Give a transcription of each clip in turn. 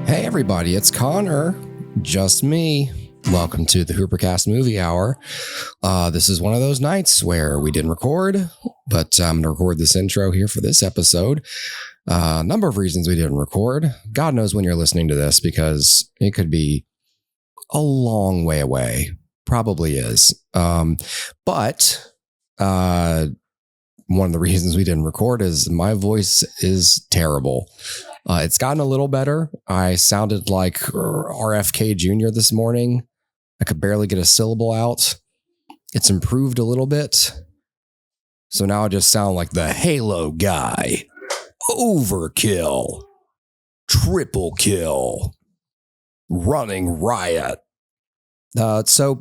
Hey everybody, it's Connor, just me. Welcome to the Hoopercast Movie Hour. This is one of those nights where we didn't record, but I'm going to record this intro here for this episode. A number of reasons we didn't record. God knows when you're listening to this because it could be a long way away. Probably is. But one of the reasons we didn't record is my voice is terrible. It's gotten a little better. I sounded like RFK Jr. this morning. I could barely get a syllable out. It's improved a little bit. So now I just sound like the Halo guy. Overkill. Triple kill. Running riot. So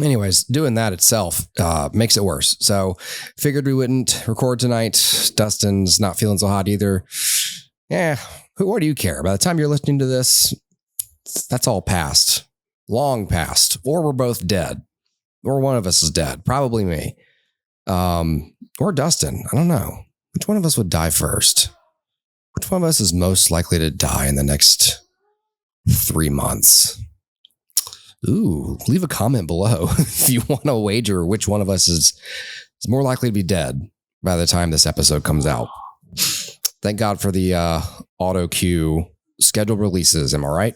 anyways, doing that itself makes it worse. So figured we wouldn't record tonight. Dustin's not feeling so hot either. Yeah, what do you care? By the time you're listening to this, that's all past. Long past. Or we're both dead. Or one of us is dead. Probably me. Or Dustin. I don't know. Which one of us would die first? Which one of us is most likely to die in the next 3 months? Ooh, leave a comment below if you want to wager which one of us is more likely to be dead by the time this episode comes out. Thank God for the auto cue scheduled releases. Am I right?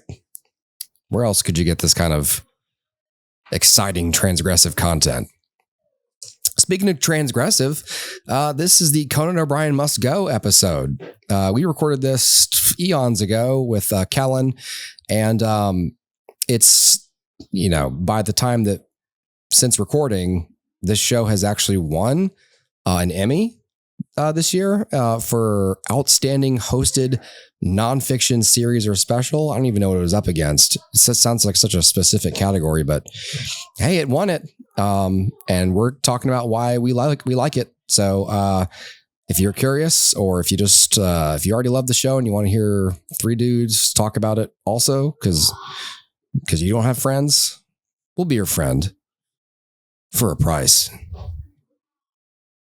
Where else could you get this kind of exciting transgressive content? Speaking of transgressive, this is the Conan O'Brien Must Go episode. We recorded this eons ago with Kellen, and it's, you know, by the time that since recording, this show has actually won an Emmy this year for outstanding hosted nonfiction series or special. I don't even know what it was up against. It sounds like such a specific category, but hey, it won it. And we're talking about why we like it. So if you're curious, or if you just if you already love the show and you want to hear three dudes talk about it also, because you don't have friends, we'll be your friend for a price.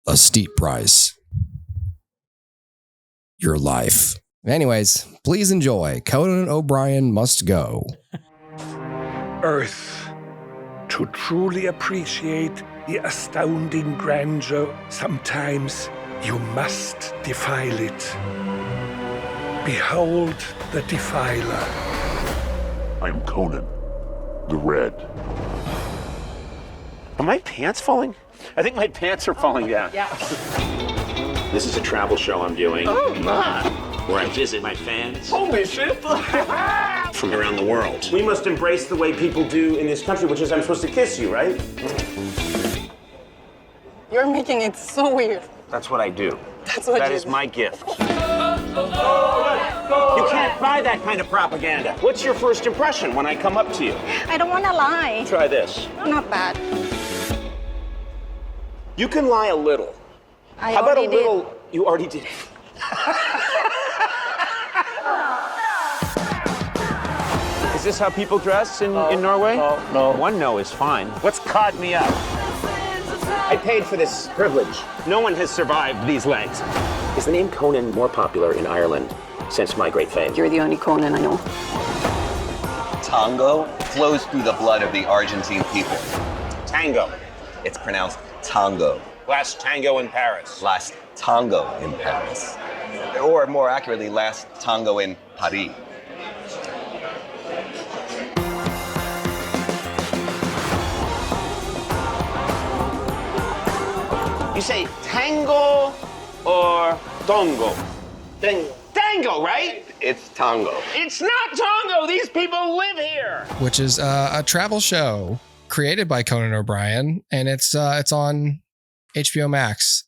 A steep price. Your life. Anyways, please enjoy Conan O'Brien Must Go. Earth. To truly appreciate the astounding grandeur, sometimes you must defile it. Behold the Defiler. I'm Conan, the Red. Are my pants falling? I think my pants are falling down. Yeah. This is a travel show I'm doing. Oh, my. Where I visit my fans. Holy shit. From around the world. We must embrace the way people do in this country, which is I'm supposed to kiss you, right? You're making it so weird. That's what I do. That is my gift. You can't buy that kind of propaganda. What's your first impression when I come up to you? I don't want to lie. Try this. Not bad. You can lie a little. I How about a already did. little? You already did. Is this how people dress in Norway? No. One no is fine. What's caught me up? I paid for this privilege. No one has survived these legs. Is the name Conan more popular in Ireland since my great fame? You're the only Conan I know. Tango flows through the blood of the Argentine people. Tango. It's pronounced tango. Last tango in Paris. Last tango in Paris. Or more accurately, last tango in Paris. You say tango or dongo? Tango, right? It's tango. It's not tango. These people live here. Which is a travel show created by Conan O'Brien, and it's on HBO Max.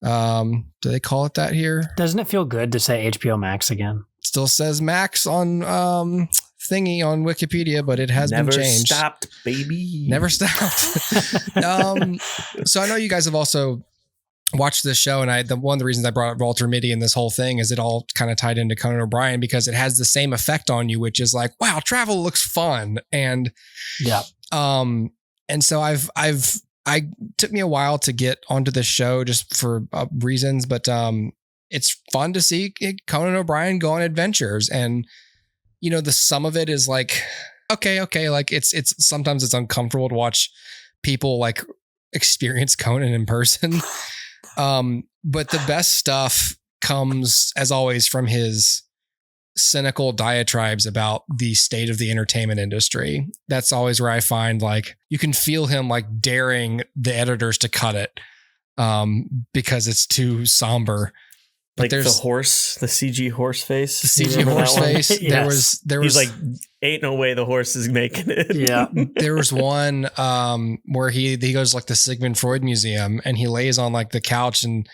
Do they call it that here? Doesn't it feel good to say HBO Max again? It still says Max on thingy on Wikipedia, but it has been changed. Never stopped, baby. Never stopped. So I know you guys have also watched this show, and one of the reasons I brought up Walter Mitty in this whole thing is it all kind of tied into Conan O'Brien because it has the same effect on you, which is like, wow, travel looks fun. And yeah. And so I took me a while to get onto this show just for reasons, but it's fun to see Conan O'Brien go on adventures. And the sum of it is like, okay. Like it's sometimes it's uncomfortable to watch people like experience Conan in person. But the best stuff comes, as always, from his cynical diatribes about the state of the entertainment industry. That's always where I find like you can feel him like daring the editors to cut it because it's too somber. But like the CG horse face. The CG horse face. Yes. There was He's like, ain't no way the horse is making it. Yeah. There was one where he goes like the Sigmund Freud Museum and he lays on like the couch and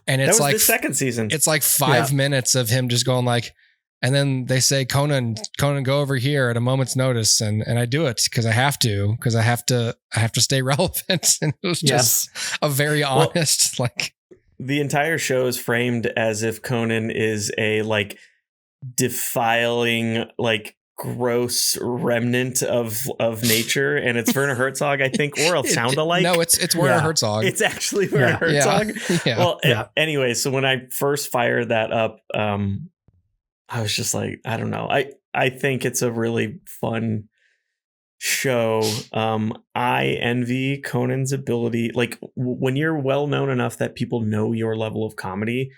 it's that was like the second season. It's like 5 minutes of him just going like, and then they say, Conan, go over here at a moment's notice. And I do it because I have to stay relevant. And it was just a very honest, like, the entire show is framed as if Conan is a like defiling, like gross remnant of nature, and it's Werner Herzog, I think, or a sound alike. No, it's Werner Herzog. It's actually Werner Herzog. Yeah. Well, anyway, so when I first fired that up, I was just like, I don't know. I think it's a really fun show. I envy Conan's ability, like when you're well known enough that people know your level of comedy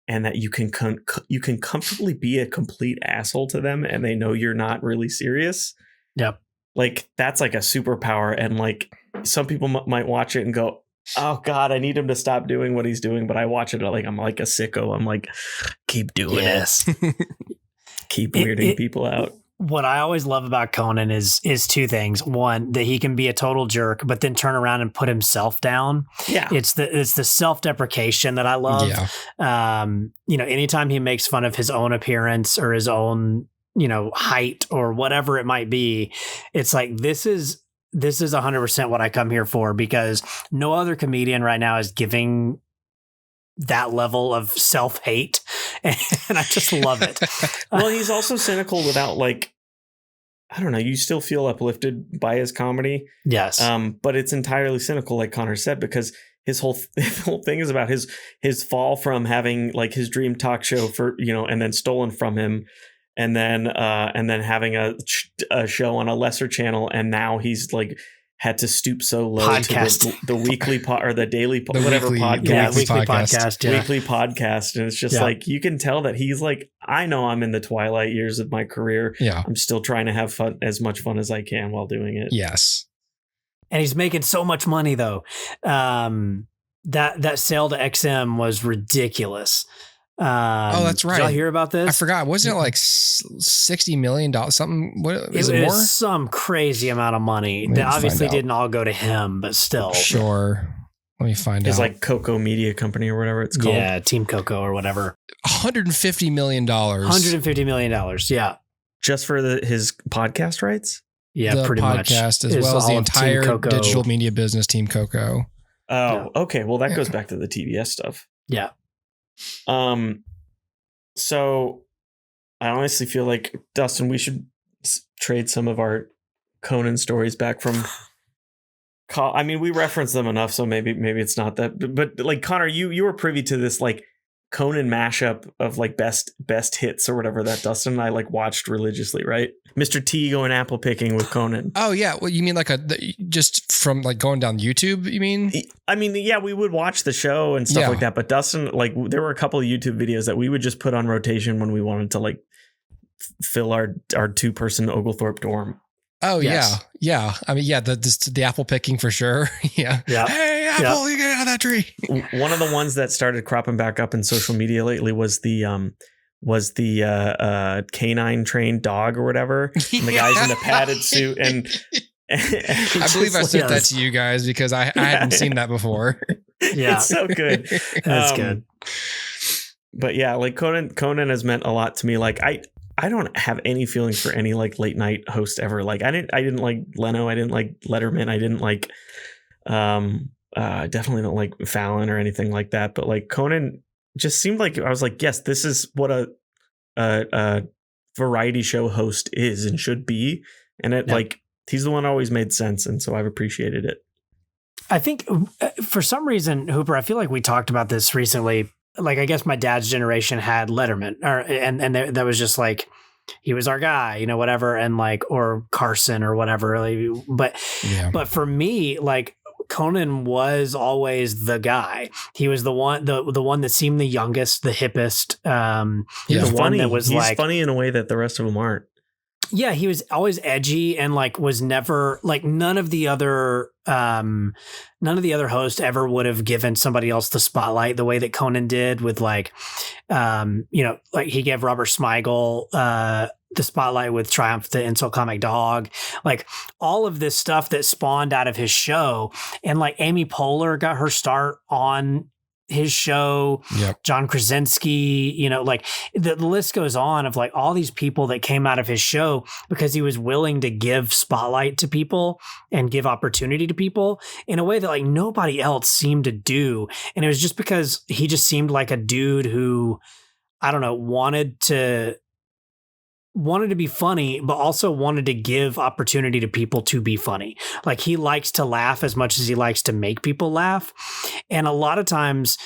and that you can comfortably be a complete asshole to them and they know you're not really serious. Yep. Like that's like a superpower. And like some people might watch it and go, oh God, I need him to stop doing what he's doing. But I watch it like I'm like a sicko. I'm like, keep doing it. Keep weirding people out. What I always love about Conan is two things. One, that he can be a total jerk, but then turn around and put himself down. Yeah. It's the self-deprecation that I love. Yeah. Anytime he makes fun of his own appearance or his own, height or whatever it might be, it's like, this is 100% what I come here for, because no other comedian right now is giving that level of self-hate, and I just love it. Well, he's also cynical without like, I don't know, you still feel uplifted by his comedy. Yes. But it's entirely cynical, like Connor said, because his whole thing is about his fall from having like his dream talk show for, and then stolen from him, and then having a show on a lesser channel, and now he's like had to stoop so low podcast. to the weekly or the daily The whatever weekly, podcast, the weekly podcast. Yeah. weekly podcast, and it's just like you can tell that he's like, I know I'm in the twilight years of my career. Yeah, I'm still trying to have fun, as much fun as I can while doing it. Yes, and he's making so much money though. That sale to XM was ridiculous. that's right. Did y'all hear about this? I forgot. Wasn't it like $60 million? Something? What is it? More? Some crazy amount of money. That obviously didn't all go to him, but still. Sure. Let me find out. It's like Coco Media Company or whatever it's called. Yeah, Team Coco or whatever. $150 million. $150 million. Yeah. Just for his podcast rights? Yeah, the pretty much. Podcast as well as the entire digital media business, Team Coco. Oh, okay. Well, that goes back to the TBS stuff. Yeah. So I honestly feel like, Dustin, we should trade some of our Conan stories back from. I mean, we reference them enough, so maybe it's not that. But like Connor, you were privy to this like Conan mashup of like best hits or whatever that Dustin and I like watched religiously, right? Mr. T going apple picking with Conan. Oh yeah, well you mean like just from like going down YouTube? You mean? I mean, yeah, we would watch the show and stuff like that, but Dustin, like there were a couple of YouTube videos that we would just put on rotation when we wanted to like fill our 2-person Oglethorpe dorm. Oh yeah. I mean, yeah, the apple picking for sure. Yeah. Hey, apple, you get out of that tree. One of the ones that started cropping back up in social media lately was the canine trained dog or whatever. And the guy's in the padded suit and I believe I sent that to you guys because I hadn't seen that before. Yeah. It's so good. That's good. But yeah, like Conan has meant a lot to me. Like I don't have any feelings for any like late night host ever. Like I didn't like Leno. I didn't like Letterman. I didn't like, definitely don't like Fallon or anything like that. But like Conan just seemed like, I was like, yes, this is what a variety show host is and should be. And it like, he's the one who always made sense. And so I've appreciated it. I think for some reason, Hooper, I feel like we talked about this recently. Like, I guess my dad's generation had Letterman, and that was just like he was our guy, whatever. And like, or Carson or whatever. Like, but for me, like, Conan was always the guy. He was the one that seemed the youngest, the hippest. He's funny. That was He's funny in a way that the rest of them aren't. Yeah, he was always edgy and like was never like none of the other hosts ever would have given somebody else the spotlight the way that Conan did with like like he gave Robert Smigel the spotlight with Triumph the Insult Comic Dog, like all of this stuff that spawned out of his show. And like Amy Poehler got her start on his show. Yep. John Krasinski, like the list goes on of like all these people that came out of his show because he was willing to give spotlight to people and give opportunity to people in a way that like nobody else seemed to do. And it was just because he just seemed like a dude who, I don't know, wanted to be funny, but also wanted to give opportunity to people to be funny. Like he likes to laugh as much as he likes to make people laugh. And a lot of times,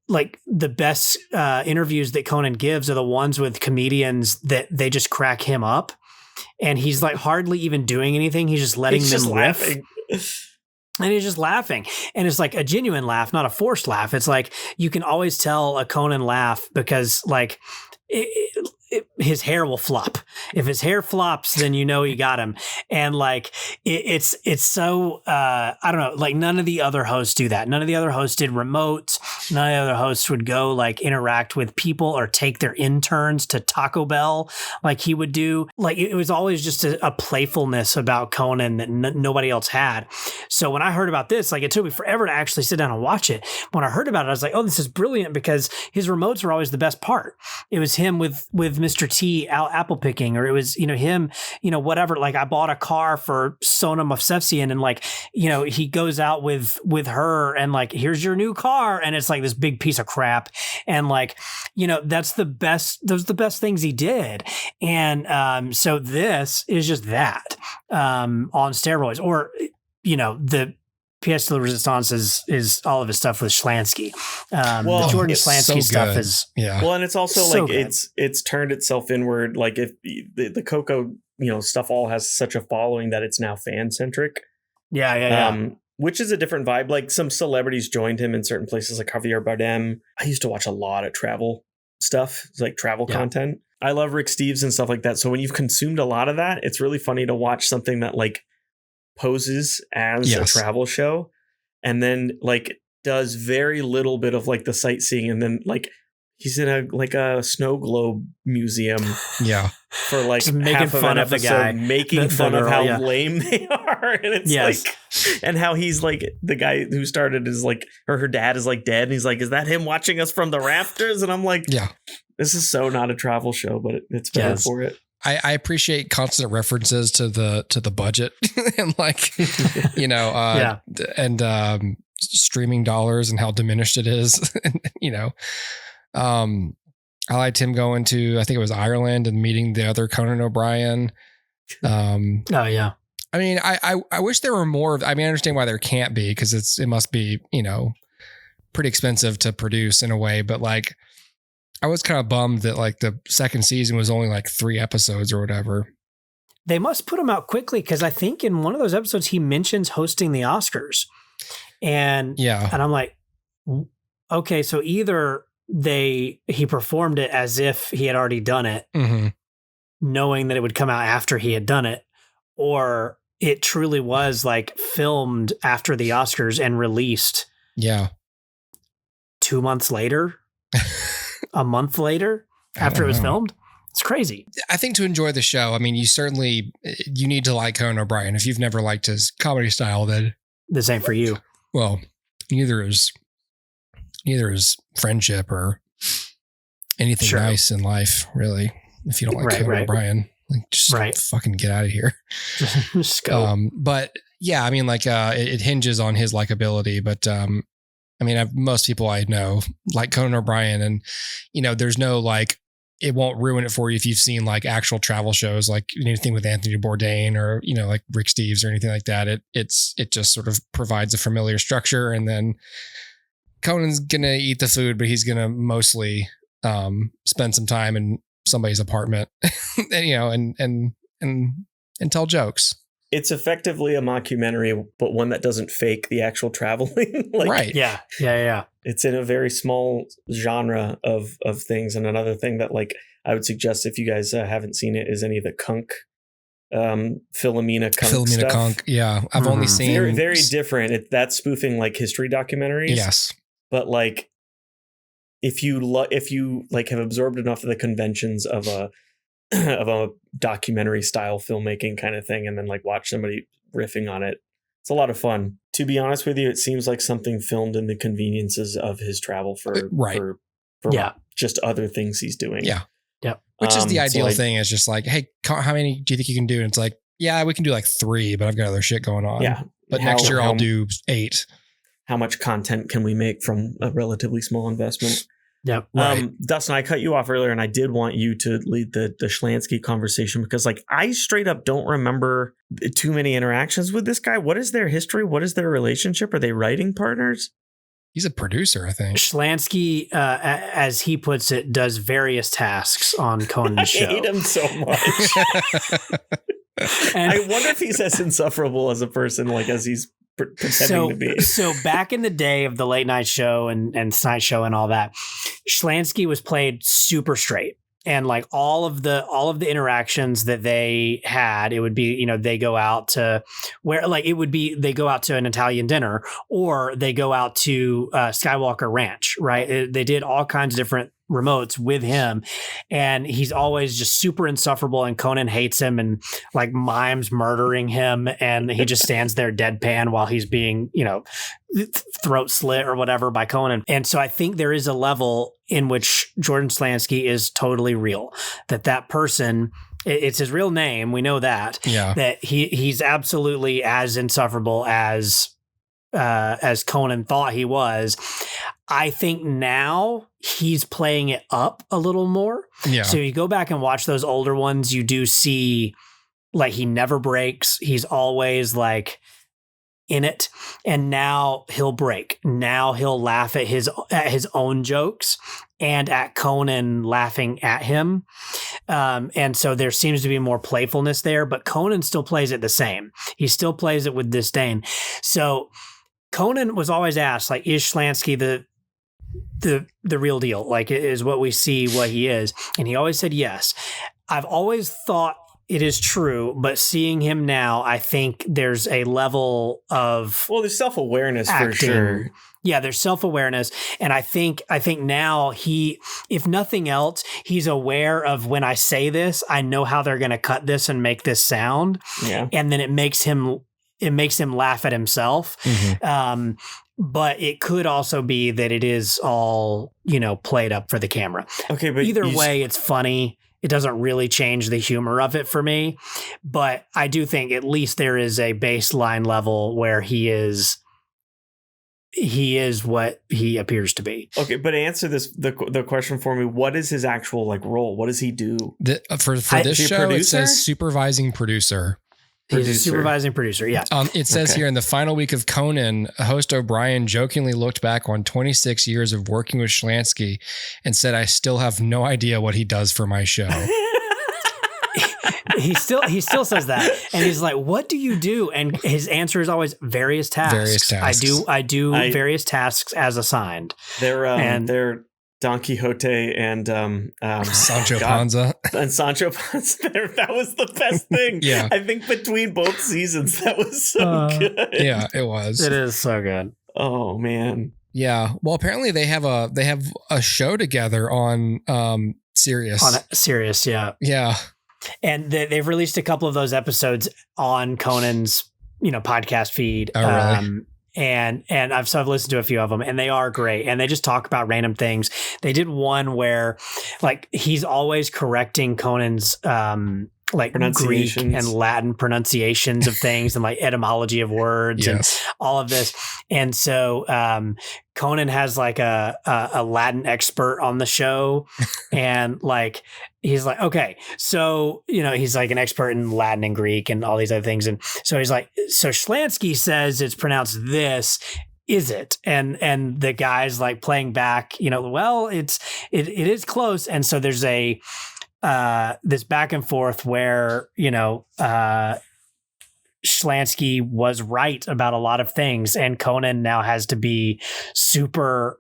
like the best interviews that Conan gives are the ones with comedians that they just crack him up. And he's like hardly even doing anything. He's just letting them riff. And he's just laughing. And it's like a genuine laugh, not a forced laugh. It's like you can always tell a Conan laugh because like his hair will flop. If his hair flops, then you got him. And like it's so I don't know, like none of the other hosts do that. None of the other hosts did remotes. None of the other hosts would go like interact with people or take their interns to Taco Bell like he would do. Like it was always just a playfulness about Conan that nobody else had. So when I heard about this, like it took me forever to actually sit down and watch it. When I heard about it, I was like, oh, this is brilliant because his remotes were always the best part. It was him with Mr. T out apple picking, or it was, him, whatever. Like I bought a car for Sona Mofsefsian and like, he goes out with her and like, here's your new car. And it's like this big piece of crap. And like, that's the best, those are the best things he did. And so this is just that on steroids, or, the pièce de resistance is all of his stuff with Schlansky. The Jordan Schlansky stuff is well, and it's also so like good. it's turned itself inward. Like if the Coco stuff all has such a following that it's now fan centric. Yeah. Which is a different vibe. Like some celebrities joined him in certain places, like Javier Bardem. I used to watch a lot of travel stuff, like travel content. I love Rick Steves and stuff like that. So when you've consumed a lot of that, it's really funny to watch something that like poses as a travel show and then like does very little bit of like the sightseeing, and then like he's in a snow globe museum for like just making fun of the guy, making fun of how lame they are. And it's like, and how he's like the guy who started is like, or her dad is like dead, and he's like, is that him watching us from the rafters? And I'm like, this is so not a travel show, but it's better for it. I appreciate constant references to the budget and like, and streaming dollars and how diminished it is. I liked him going to, I think it was Ireland, and meeting the other Conan O'Brien. I mean, I wish there were more. I mean, I understand why there can't be, because it must be, pretty expensive to produce in a way, but like, I was kind of bummed that like the second season was only like 3 episodes or whatever. They must put them out quickly, because I think in one of those episodes he mentions hosting the Oscars, and I'm like, okay, so either he performed it as if he had already done it, knowing that it would come out after he had done it, or it truly was like filmed after the Oscars and released 2 months later. A month later after it was filmed. It's crazy. I think to enjoy the show, I mean, you need to like Conan O'Brien. If you've never liked his comedy style, then this ain't for you. Well, neither is friendship or anything nice in life, really. If you don't like Conan O'Brien, like just fucking get out of here. Just go. But yeah, I mean, like it hinges on his likability, but I mean, most people I know like Conan O'Brien, and there's no like, it won't ruin it for you if you've seen like actual travel shows, like anything with Anthony Bourdain or like Rick Steves or anything like that. It just sort of provides a familiar structure, and then Conan's gonna eat the food, but he's gonna mostly spend some time and somebody's apartment, and tell jokes. It's effectively a mockumentary, but one that doesn't fake the actual traveling. Right. Yeah. It's in a very small genre of things. And another thing that I would suggest if you guys haven't seen it is any of the Kunk, Philomena Kunk stuff. Yeah. I've only seen very, very different. That's spoofing history documentaries. Yes. But if you have absorbed enough of the conventions of a documentary style filmmaking kind of thing, and then watch somebody riffing on it, it's a lot of fun. To be honest with you, it seems like something filmed in the conveniences of his travel for just other things he's doing. Yeah. Which is the ideal thing, is just hey, how many do you think you can do? And it's we can do 3, but I've got other shit going on. Yeah. But next year I'll do 8. How much content can we make from a relatively small investment? Yep. Right. Dustin, I cut you off earlier, and I did want you to lead the Schlansky conversation, because I straight up don't remember too many interactions with this guy. What is their history? What is their relationship? Are they writing partners? He's a producer, I think. Schlansky, as he puts it, does various tasks on Conan's show. I hate him so much. And I wonder if he's as insufferable as a person, as he's pretending to be. So back in the day of the late night show and Tonight Show and all that, Schlansky was played super straight. And all of the interactions that they had, it would be, they go out to they go out to an Italian dinner, or they go out to Skywalker Ranch, right? They did all kinds of different remotes with him, and he's always just super insufferable, and Conan hates him and mimes murdering him, and he just stands there deadpan while he's being throat slit or whatever by Conan. And so I think there is a level in which Jordan Schlansky is totally real, that person, it's his real name, we know that, that he's absolutely as insufferable as Conan thought he was. I think now he's playing it up a little more. Yeah. So you go back and watch those older ones, you do see he never breaks. He's always in it. And now he'll break. Now he'll laugh at his own jokes and at Conan laughing at him. And so there seems to be more playfulness there, but Conan still plays it the same. He still plays it with disdain. So Conan was always asked, is Schlansky the real deal? Is what we see what he is? And he always said yes. I've always thought it is true, but seeing him now, I think there's a level of there's self-awareness acting. For sure. Yeah, there's self-awareness. And I think now if nothing else, he's aware of, when I say this, I know how they're going to cut this and make this sound. Yeah. And then it makes him laugh at himself. Mm-hmm. But it could also be that it is all, played up for the camera. Okay, but either way, it's funny. It doesn't really change the humor of it for me. But I do think at least there is a baseline level where he is what he appears to be. Okay, but answer the question for me. What is his actual role? What does he do? For this show, it says supervising producer. He's a supervising producer, yeah. It says here, in the final week of Conan, host O'Brien jokingly looked back on 26 years of working with Schlansky and said, "I still have no idea what he does for my show." He still says that, and he's like, "What do you do?" And his answer is always various tasks. I do various tasks as assigned. They're Don Quixote and Sancho Panza. And Sancho Panza. That was the best thing. Yeah. I think between both seasons, that was so good. Yeah, it was. It is so good. Oh man. Yeah. Well, apparently they have a show together on Sirius. On Sirius, yeah. Yeah. And they've released a couple of those episodes on Conan's, podcast feed. Oh, really? And I've listened to a few of them, and they are great. And they just talk about random things. They did one where he's always correcting Conan's Greek and Latin pronunciations of things and etymology of words and all of this. And so Conan has a Latin expert on the show, and he's like, okay, so, he's an expert in Latin and Greek and all these other things. And so he's like, so Schlansky says it's pronounced this, is it? And the guy's playing back, well, it is close. And so there's a this back and forth where, Schlansky was right about a lot of things, and Conan now has to be super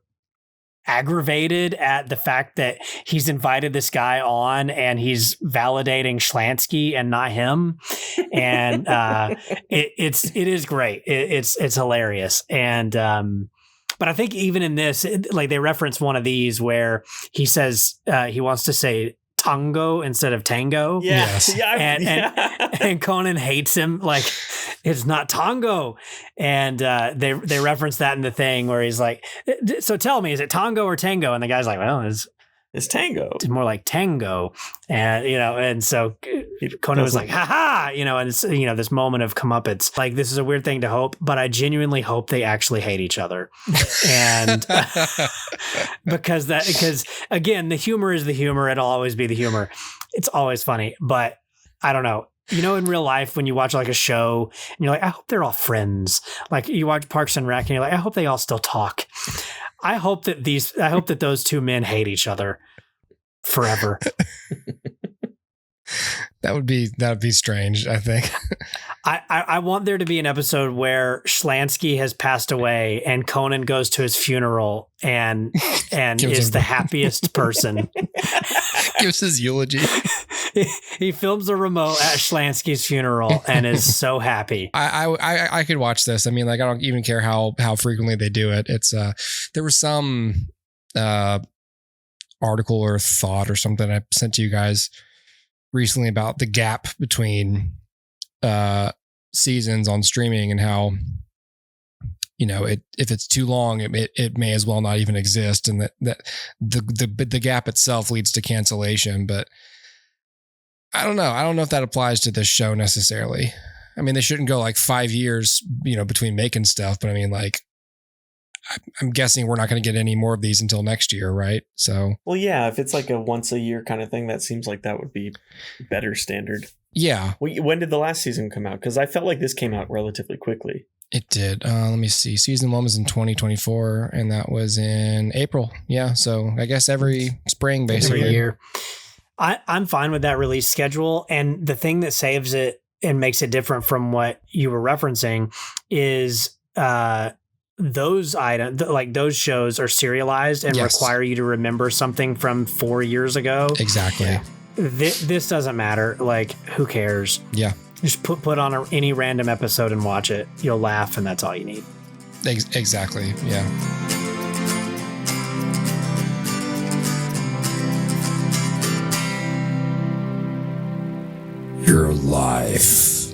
aggravated at the fact that he's invited this guy on and he's validating Schlansky and not him. And it is great. It's hilarious. And but I think even in this, like they reference one of these where he says he wants to say tango instead of tango. Yes. And Conan hates him. Like, it's not tango. And they reference that in the thing where he's like, so tell me, is it tango or tango? And the guy's like, well, it's tango. It's more like tango. And, and so Conan was like, ha ha, and it's, this moment of comeuppance. Like, this is a weird thing to hope, but I genuinely hope they actually hate each other. And because again, the humor is the humor. It'll always be the humor. It's always funny, but I don't know. In real life, when you watch like a show and you're like, I hope they're all friends. Like you watch Parks and Rec and you're like, I hope they all still talk. I hope that those two men hate each other forever. That would be strange, I think. I want there to be an episode where Schlansky has passed away and Conan goes to his funeral and is the happiest person. Gives his eulogy. He films a remote at Schlansky's funeral and is so happy. I could watch this. I mean, like, I don't even care how frequently they do it. It's there was some article or thought or something I sent to you guys recently about the gap between seasons on streaming and how if it's too long it may as well not even exist, and that the gap itself leads to cancellation. But I don't know if that applies to this show necessarily. I mean, they shouldn't go like 5 years between making stuff, but I mean, like, I'm guessing we're not going to get any more of these until next year, right? So, well, yeah, if it's like a once a year kind of thing, that seems like that would be better standard. Yeah. When did the last season come out? Because I felt like this came out relatively quickly. It did. Let me see. Season 1 was in 2024, and that was in April. Yeah. So I guess every spring, basically. Every year. I'm fine with that release schedule. And the thing that saves it and makes it different from what you were referencing is those items, like those shows, are serialized and require you to remember something from 4 years ago. Exactly. Yeah. This doesn't matter. Like, who cares? Yeah. Just put on any random episode and watch it. You'll laugh, and that's all you need. Exactly. Yeah. Your life